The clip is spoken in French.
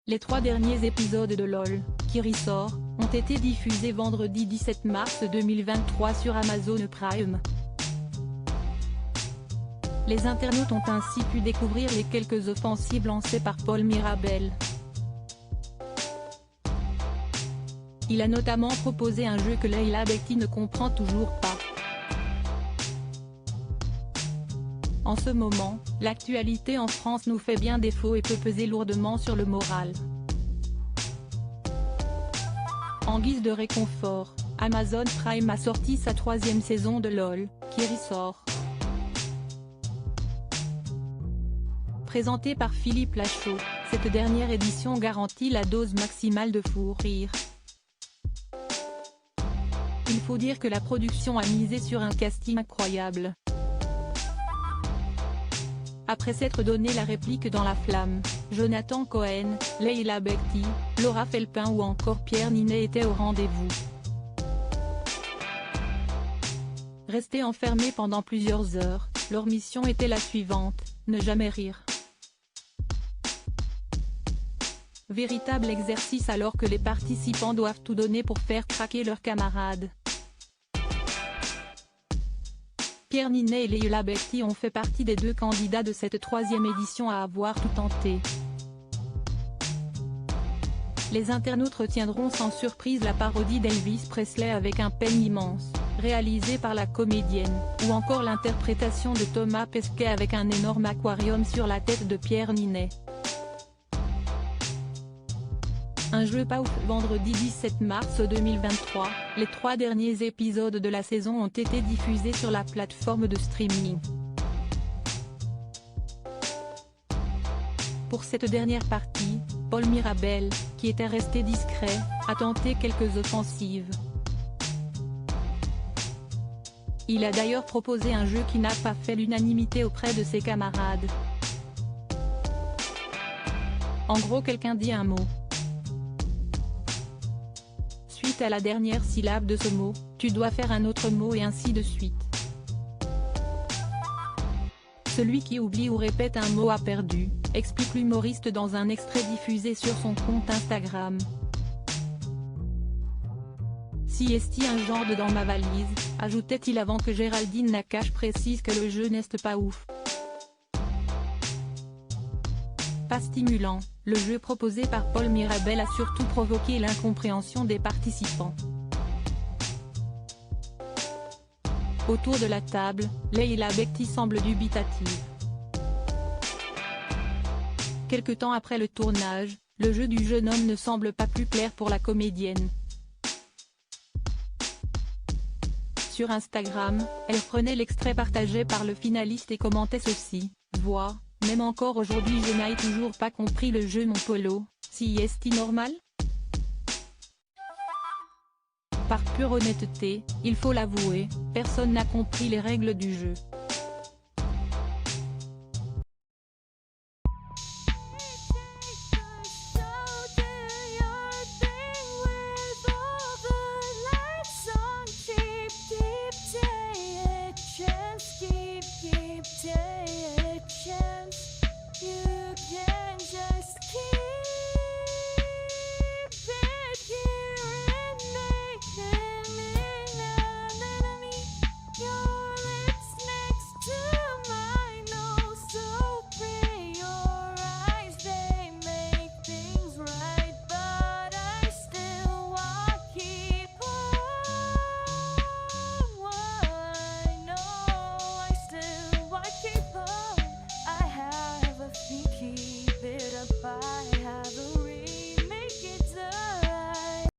Les 3 derniers épisodes de LOL, qui ressort, ont été diffusés vendredi 17 mars 2023 sur Amazon Prime. Les internautes ont ainsi pu découvrir les quelques offensives lancées par Paul Mirabel. Il a notamment proposé un jeu que Leila Bekti ne comprend toujours pas. En ce moment, l'actualité en France nous fait bien défaut et peut peser lourdement sur le moral. En guise de réconfort, Amazon Prime a sorti sa 3e saison de LOL, qui ressort. Présentée par Philippe Lachaud, cette dernière édition garantit la dose maximale de fou rire. Il faut dire que la production a misé sur un casting incroyable. Après s'être donné la réplique dans La Flamme, Jonathan Cohen, Leila Bekti, Laura Felpin ou encore Pierre Ninet étaient au rendez-vous. Restés enfermés pendant plusieurs heures, leur mission était la suivante, ne jamais rire. Véritable exercice alors que les participants doivent tout donner pour faire craquer leurs camarades. Pierre Ninet et Leila Bekti ont fait partie des 2 candidats de cette 3e édition à avoir tout tenté. Les internautes retiendront sans surprise la parodie d'Elvis Presley avec un peigne immense, réalisée par la comédienne, ou encore l'interprétation de Thomas Pesquet avec un énorme aquarium sur la tête de Pierre Ninet. Un jeu pas ouf. Vendredi 17 mars 2023, les 3 derniers épisodes de la saison ont été diffusés sur la plateforme de streaming. Pour cette dernière partie, Paul Mirabel, qui était resté discret, a tenté quelques offensives. Il a d'ailleurs proposé un jeu qui n'a pas fait l'unanimité auprès de ses camarades. En gros, quelqu'un dit un mot. Suite à la dernière syllabe de ce mot, tu dois faire un autre mot et ainsi de suite. Celui qui oublie ou répète un mot a perdu, explique l'humoriste dans un extrait diffusé sur son compte Instagram. Si est-il un genre de dans ma valise, ajoutait-il avant que Géraldine Nakache précise que le jeu n'est pas ouf. Pas stimulant, le jeu proposé par Paul Mirabel a surtout provoqué l'incompréhension des participants. Autour de la table, Leila Bekti semble dubitative. Quelque temps après le tournage, le jeu du jeune homme ne semble pas plus clair pour la comédienne. Sur Instagram, elle prenait l'extrait partagé par le finaliste et commentait ceci, voix. Même encore aujourd'hui je n'ai toujours pas compris le jeu mon polo, si est-il normal? Par pure honnêteté, il faut l'avouer, personne n'a compris les règles du jeu.